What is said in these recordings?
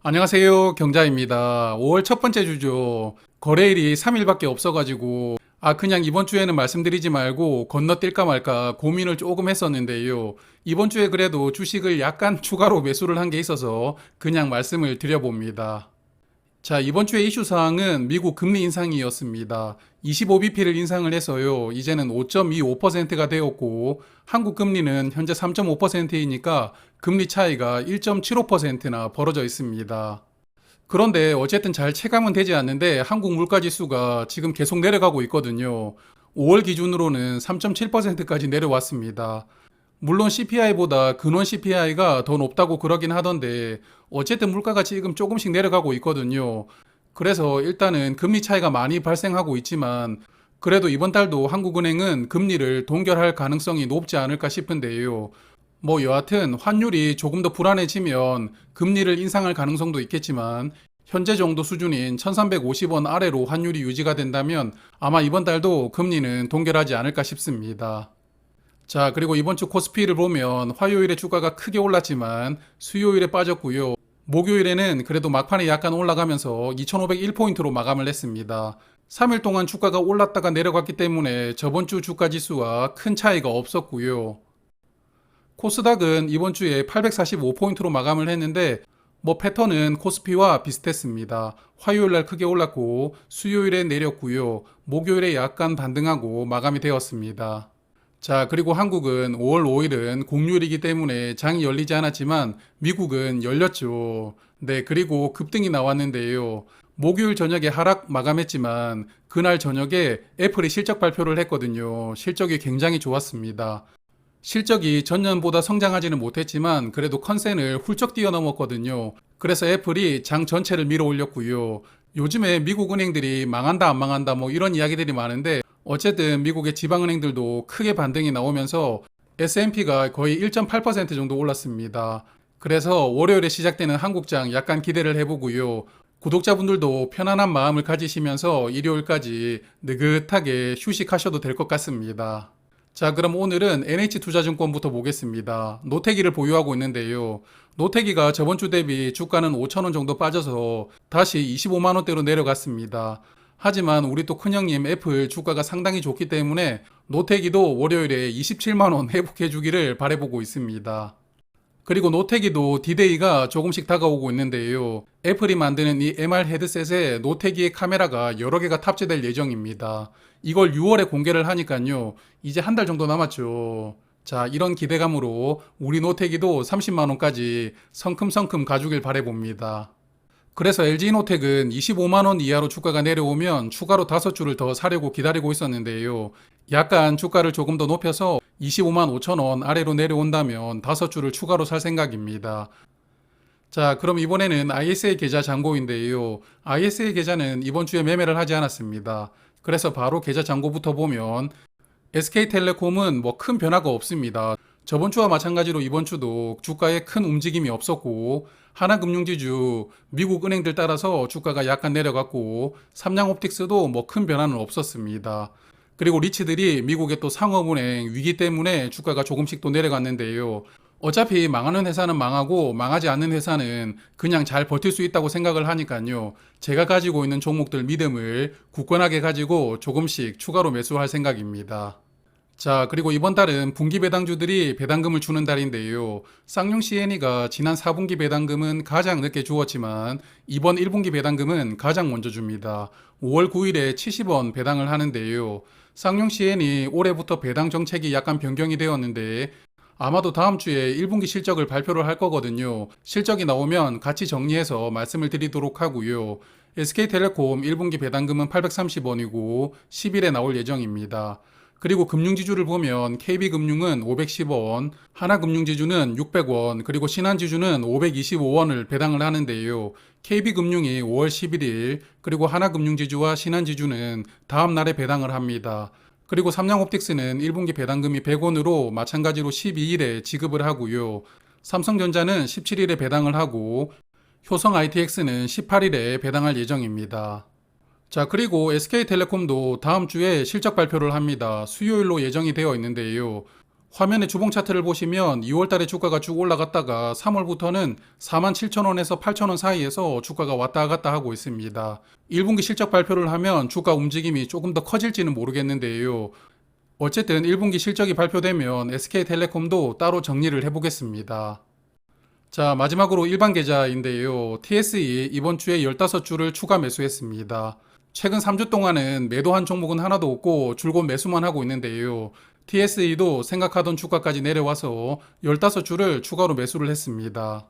안녕하세요. 경자입니다. 5월 첫 번째 주죠. 거래일이 3일밖에 없어가지고, 그냥 이번 주에는 말씀드리지 말고 건너뛸까 말까 고민을 조금 했었는데요. 이번 주에 그래도 주식을 약간 추가로 매수를 한 게 있어서 그냥 말씀을 드려봅니다. 자, 이번 주의 이슈 사항은 미국 금리 인상이었습니다. 25bp를 인상을 해서요. 이제는 5.25%가 되었고, 한국 금리는 현재 3.5%이니까 금리 차이가 1.75%나 벌어져 있습니다. 그런데 어쨌든 잘 체감은 되지 않는데 한국 물가 지수가 지금 계속 내려가고 있거든요. 5월 기준으로는 3.7%까지 내려왔습니다. 물론 CPI보다 근원 CPI가 더 높다고 그러긴 하던데 어쨌든 물가가 지금 조금씩 내려가고 있거든요. 그래서 일단은 금리 차이가 많이 발생하고 있지만 그래도 이번 달도 한국은행은 금리를 동결할 가능성이 높지 않을까 싶은데요. 뭐 여하튼 환율이 조금 더 불안해지면 금리를 인상할 가능성도 있겠지만 현재 정도 수준인 1350원 아래로 환율이 유지가 된다면 아마 이번 달도 금리는 동결하지 않을까 싶습니다. 자, 그리고 이번 주 코스피를 보면 화요일에 주가가 크게 올랐지만 수요일에 빠졌고요. 목요일에는 그래도 막판에 약간 올라가면서 2501포인트로 마감을 했습니다. 3일 동안 주가가 올랐다가 내려갔기 때문에 저번 주 주가 지수와 큰 차이가 없었고요. 코스닥은 이번 주에 845포인트로 마감을 했는데 뭐 패턴은 코스피와 비슷했습니다. 화요일 날 크게 올랐고 수요일에 내렸고요. 목요일에 약간 반등하고 마감이 되었습니다. 자, 그리고 한국은 5월 5일은 공휴일이기 때문에 장이 열리지 않았지만 미국은 열렸죠. 네, 그리고 급등이 나왔는데요. 목요일 저녁에 하락 마감했지만 그날 저녁에 애플이 실적 발표를 했거든요. 실적이 굉장히 좋았습니다. 실적이 전년보다 성장하지는 못했지만 그래도 컨센을 훌쩍 뛰어넘었거든요. 그래서 애플이 장 전체를 밀어 올렸고요. 요즘에 미국 은행들이 망한다 안 망한다 뭐 이런 이야기들이 많은데 어쨌든 미국의 지방은행들도 크게 반등이 나오면서 S&P가 거의 1.8% 정도 올랐습니다. 그래서 월요일에 시작되는 한국장 약간 기대를 해보고요. 구독자분들도 편안한 마음을 가지시면서 일요일까지 느긋하게 휴식하셔도 될 것 같습니다. 자, 그럼 오늘은 NH투자증권부터 보겠습니다. 노태기를 보유하고 있는데요. 노태기가 저번 주 대비 주가는 5천원 정도 빠져서 다시 25만원대로 내려갔습니다. 하지만 우리 또 큰형님 애플 주가가 상당히 좋기 때문에 노태기도 월요일에 27만원 회복해 주기를 바라보고 있습니다. 그리고 노태기도 디데이가 조금씩 다가오고 있는데요. 애플이 만드는 이 MR 헤드셋에 노태기의 카메라가 여러 개가 탑재될 예정입니다. 이걸 6월에 공개를 하니까요. 이제 한 달 정도 남았죠. 자, 이런 기대감으로 우리 노태기도 30만원까지 성큼성큼 가주길 바라봅니다. 그래서 LG노텍은 25만원 이하로 주가가 내려오면 추가로 5주를 더 사려고 기다리고 있었는데요. 약간 주가를 조금 더 높여서 25만 5천원 아래로 내려온다면 5주를 추가로 살 생각입니다. 자, 그럼 이번에는 ISA 계좌 잔고인데요. ISA 계좌는 이번 주에 매매를 하지 않았습니다. 그래서 바로 계좌 잔고부터 보면 SK텔레콤은 뭐 큰 변화가 없습니다. 저번 주와 마찬가지로 이번 주도 주가에 큰 움직임이 없었고 하나금융지주, 미국 은행들 따라서 주가가 약간 내려갔고 삼양옵틱스도 뭐 큰 변화는 없었습니다. 그리고 리츠들이 미국의 또 상업은행 위기 때문에 주가가 조금씩 또 내려갔는데요. 어차피 망하는 회사는 망하고 망하지 않는 회사는 그냥 잘 버틸 수 있다고 생각을 하니까요. 제가 가지고 있는 종목들 믿음을 굳건하게 가지고 조금씩 추가로 매수할 생각입니다. 자, 그리고 이번 달은 분기 배당주들이 배당금을 주는 달인데요. 쌍용 CNE가 지난 4분기 배당금은 가장 늦게 주었지만 이번 1분기 배당금은 가장 먼저 줍니다. 5월 9일에 70원 배당을 하는데요. 쌍용 CNE 올해부터 배당 정책이 약간 변경이 되었는데 아마도 다음 주에 1분기 실적을 발표를 할 거거든요. 실적이 나오면 같이 정리해서 말씀을 드리도록 하고요. SK텔레콤 1분기 배당금은 830원이고 10일에 나올 예정입니다. 그리고 금융지주를 보면 KB금융은 510원, 하나금융지주는 600원, 그리고 신한지주는 525원을 배당을 하는데요. KB금융이 5월 11일, 그리고 하나금융지주와 신한지주는 다음 날에 배당을 합니다. 그리고 삼양옵틱스는 1분기 배당금이 100원으로 마찬가지로 12일에 지급을 하고요. 삼성전자는 17일에 배당을 하고 효성 ITX는 18일에 배당할 예정입니다. 자, 그리고 SK텔레콤도 다음 주에 실적 발표를 합니다. 수요일로 예정이 되어 있는데요. 화면의 주봉 차트를 보시면 2월 달에 주가가 쭉 올라갔다가 3월부터는 47,000원에서 8,000원 사이에서 주가가 왔다 갔다 하고 있습니다. 1분기 실적 발표를 하면 주가 움직임이 조금 더 커질지는 모르겠는데요. 어쨌든 1분기 실적이 발표되면 SK텔레콤도 따로 정리를 해보겠습니다. 자, 마지막으로 일반 계좌인데요. TSE 이번 주에 15주를 추가 매수했습니다. 최근 3주 동안은 매도한 종목은 하나도 없고 줄곧 매수만 하고 있는데요. TSE도 생각하던 주가까지 내려와서 15주를 추가로 매수를 했습니다.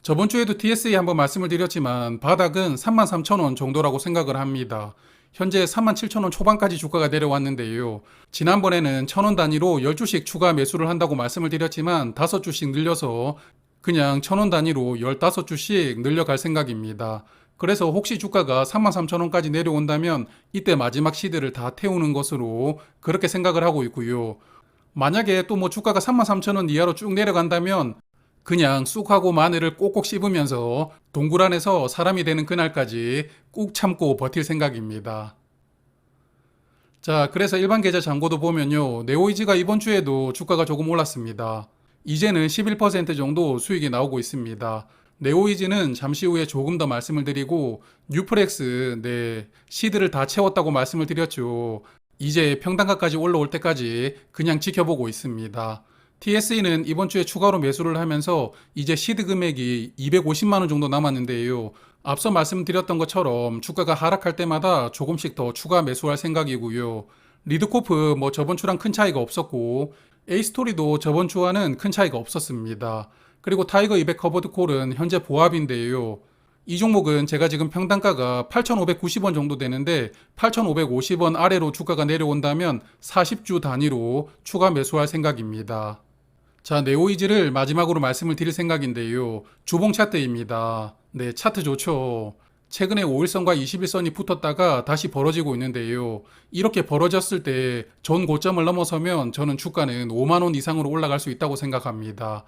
저번 주에도 TSE 한번 말씀을 드렸지만 바닥은 33,000원 정도라고 생각을 합니다. 현재 37,000원 초반까지 주가가 내려왔는데요. 지난번에는 1,000원 단위로 10주씩 추가 매수를 한다고 말씀을 드렸지만 5주씩 늘려서 그냥 1,000원 단위로 15주씩 늘려갈 생각입니다. 그래서 혹시 주가가 33,000원까지 내려온다면 이때 마지막 시드를 다 태우는 것으로 그렇게 생각을 하고 있고요. 만약에 또 뭐 주가가 33,000원 이하로 쭉 내려간다면 그냥 쑥하고 마늘을 꼭꼭 씹으면서 동굴 안에서 사람이 되는 그날까지 꾹 참고 버틸 생각입니다. 자, 그래서 일반 계좌 잔고도 보면요. 네오이지가 이번 주에도 주가가 조금 올랐습니다. 이제는 11% 정도 수익이 나오고 있습니다. 네오이지는 잠시 후에 조금 더 말씀을 드리고 뉴프렉스 시드를 다 채웠다고 말씀을 드렸죠. 이제 평단가까지 올라올 때까지 그냥 지켜보고 있습니다. TSE는 이번 주에 추가로 매수를 하면서 이제 시드 금액이 250만 원 정도 남았는데요. 앞서 말씀드렸던 것처럼 주가가 하락할 때마다 조금씩 더 추가 매수할 생각이고요. 리드코프 뭐 저번 주랑 큰 차이가 없었고 A스토리도 저번 주와는 큰 차이가 없었습니다. 그리고 타이거 200 커버드 콜은 현재 보합인데요. 이 종목은 제가 지금 평단가가 8,590원 정도 되는데 8,550원 아래로 주가가 내려온다면 40주 단위로 추가 매수할 생각입니다. 자, 네오이즈를 마지막으로 말씀을 드릴 생각인데요. 주봉 차트입니다. 네, 차트 좋죠. 최근에 5일선과 21선이 붙었다가 다시 벌어지고 있는데요. 이렇게 벌어졌을 때 전 고점을 넘어서면 저는 주가는 5만원 이상으로 올라갈 수 있다고 생각합니다.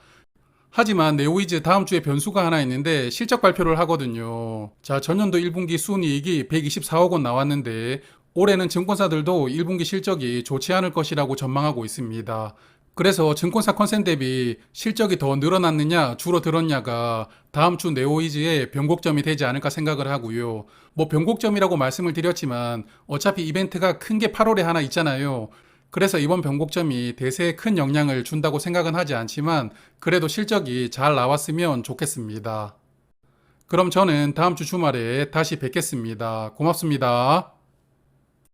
하지만 네오이즈 다음 주에 변수가 하나 있는데 실적 발표를 하거든요. 자, 전년도 1분기 순이익이 124억 원 나왔는데 올해는 증권사들도 1분기 실적이 좋지 않을 것이라고 전망하고 있습니다. 그래서 증권사 컨센 대비 실적이 더 늘어났느냐 줄어들었냐가 다음 주 네오이즈의 변곡점이 되지 않을까 생각을 하고요. 뭐 변곡점이라고 말씀을 드렸지만 어차피 이벤트가 큰 게 8월에 하나 있잖아요. 그래서 이번 변곡점이 대세에 큰 영향을 준다고 생각은 하지 않지만 그래도 실적이 잘 나왔으면 좋겠습니다. 그럼 저는 다음 주 주말에 다시 뵙겠습니다. 고맙습니다.